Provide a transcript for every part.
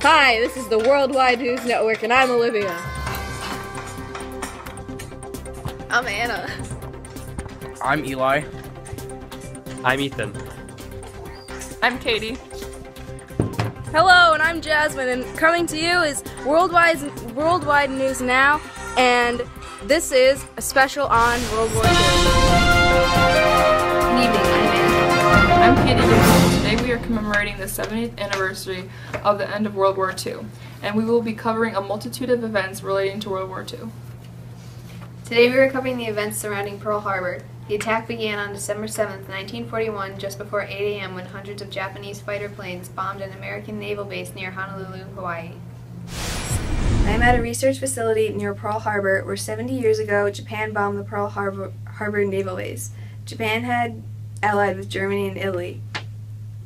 Hi, this is the Worldwide News Network, and I'm Olivia. I'm Anna. I'm Eli. I'm Ethan. I'm Katie. Hello, and I'm Jasmine, and coming to you is Worldwide News Now, and this is a special on World War II. Good evening, I'm Anna. I'm Katie. Today we are commemorating the 70th anniversary of the end of World War II, and we will be covering a multitude of events relating to World War II. Today we are covering the events surrounding Pearl Harbor. The attack began on December 7, 1941, just before 8 a.m. when hundreds of Japanese fighter planes bombed an American naval base near Honolulu, Hawaii. I am at a research facility near Pearl Harbor where 70 years ago Japan bombed the Pearl Harbor naval base. Japan had allied with Germany and Italy.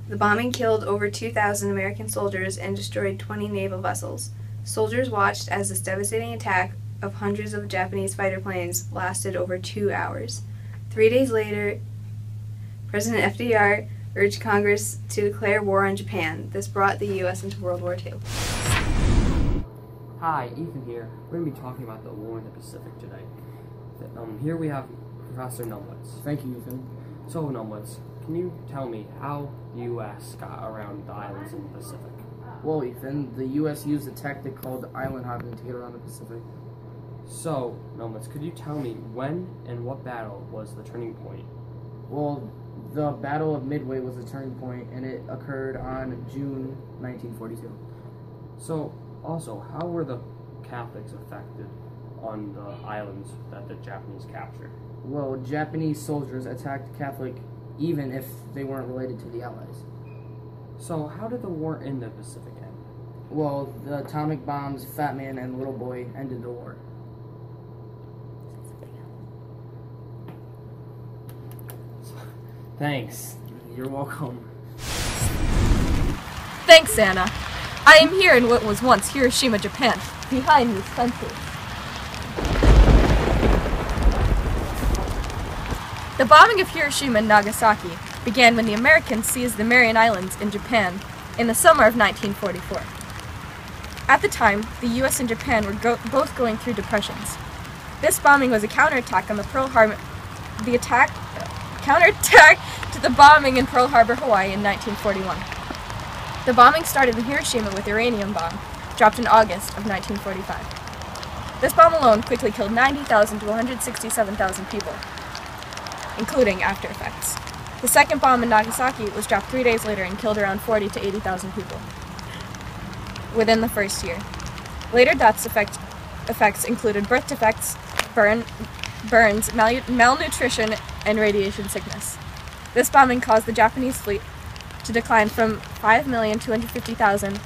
The bombing killed over 2,000 American soldiers and destroyed 20 naval vessels. Soldiers watched as this devastating attack of hundreds of Japanese fighter planes lasted over 2 hours. 3 days later, President FDR urged Congress to declare war on Japan. This brought the U.S. into World War II. Hi, Ethan here. We're going to be talking about the war in the Pacific today. Here we have Professor Numwitz. Thank you, Ethan. So, Numwitz, can you tell me how the U.S. got around the islands in the Pacific? Well, Ethan, the U.S. used a tactic called island hopping to get around the Pacific. So, Numwitz, could you tell me when and what battle was the turning point? Well, the Battle of Midway was a turning point, and it occurred on June 1942. So, also, how were the Catholics affected on the islands that the Japanese captured? Well, Japanese soldiers attacked Catholic even if they weren't related to the Allies. So, how did the war in the Pacific end? Well, the atomic bombs, Fat Man and Little Boy, ended the war. Thanks. You're welcome. Thanks, Anna. I am here in what was once Hiroshima, Japan, behind these fences. The bombing of Hiroshima and Nagasaki began when the Americans seized the Marian Islands in Japan in the summer of 1944. At the time, the U.S. and Japan were both going through depressions. This bombing was a counterattack on the counterattack to the bombing in Pearl Harbor, Hawaii in 1941. The bombing started in Hiroshima with a uranium bomb, dropped in August of 1945. This bomb alone quickly killed 90,000 to 167,000 people, including after effects. The second bomb in Nagasaki was dropped 3 days later and killed around 40 to 80,000 people within the first year. Later deaths effects included birth defects, burns, malnutrition, and radiation sickness. This bombing caused the Japanese fleet to decline from 5,250,000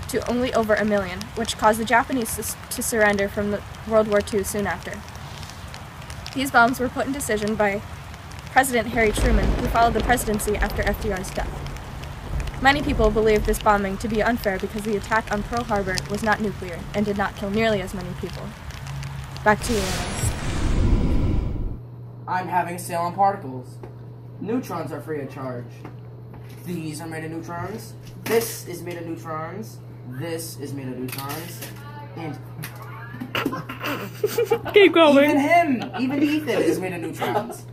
to only over 1 million, which caused the Japanese to surrender from World War II soon after. These bombs were put in decision by President Harry Truman, who followed the presidency after FDR's death. Many people believe this bombing to be unfair because the attack on Pearl Harbor was not nuclear and did not kill nearly as many people. Back to you, Anna. I'm having a sale on particles. Neutrons are free of charge. These are made of neutrons. This is made of neutrons. This is made of neutrons. And Keep going. even Ethan is made of neutrons.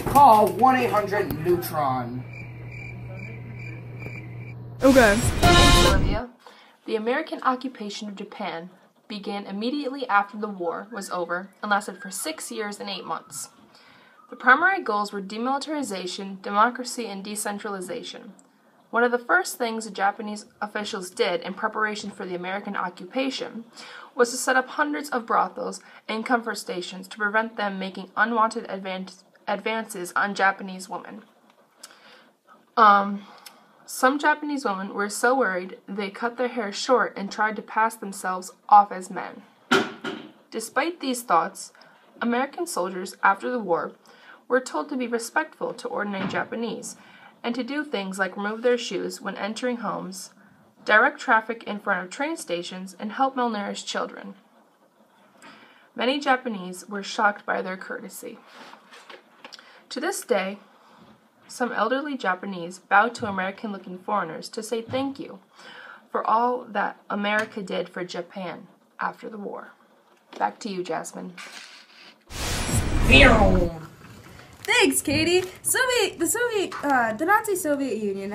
Call 1-800-NEUTRON. Okay. Thanks, Olivia. The American occupation of Japan began immediately after the war was over and lasted for 6 years and 8 months. The primary goals were demilitarization, democracy, and decentralization. One of the first things the Japanese officials did in preparation for the American occupation was to set up hundreds of brothels and comfort stations to prevent them making unwanted advances on Japanese women. Some Japanese women were so worried they cut their hair short and tried to pass themselves off as men. Despite these thoughts, American soldiers after the war were told to be respectful to ordinary Japanese and to do things like remove their shoes when entering homes, direct traffic in front of train stations, and help malnourished children. Many Japanese were shocked by their courtesy. To this day, some elderly Japanese bow to American-looking foreigners to say thank you for all that America did for Japan after the war. Back to you, Jasmine. Thanks, Katie. The Nazi-Soviet Union,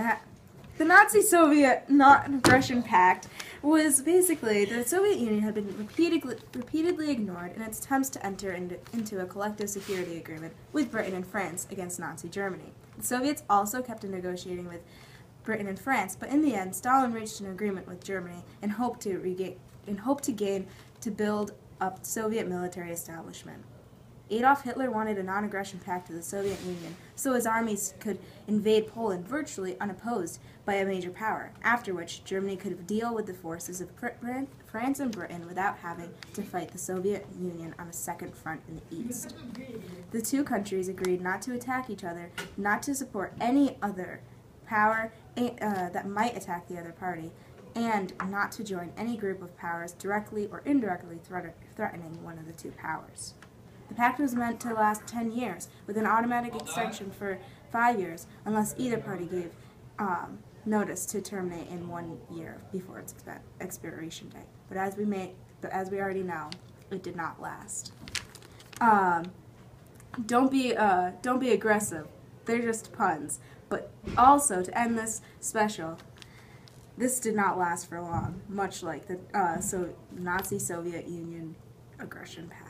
the Nazi-Soviet Non-Aggression Pact was basically the Soviet Union had been repeatedly ignored in its attempts to enter into a collective security agreement with Britain and France against Nazi Germany. The Soviets also kept negotiating with Britain and France, but in the end, Stalin reached an agreement with Germany and hoped to build up the Soviet military establishment. Adolf Hitler wanted a non-aggression pact with the Soviet Union so his armies could invade Poland virtually unopposed by a major power, after which Germany could deal with the forces of France and Britain without having to fight the Soviet Union on a second front in the East. The two countries agreed not to attack each other, not to support any other power that might attack the other party, and not to join any group of powers directly or indirectly threatening one of the two powers. The pact was meant to last 10 years, with an automatic extension for 5 years, unless either party gave notice to terminate in 1 year before its expiration date. But as we already know, it did not last. Don't be aggressive. They're just puns. But also, to end this special, this did not last for long, much like the Nazi-Soviet Union aggression pact.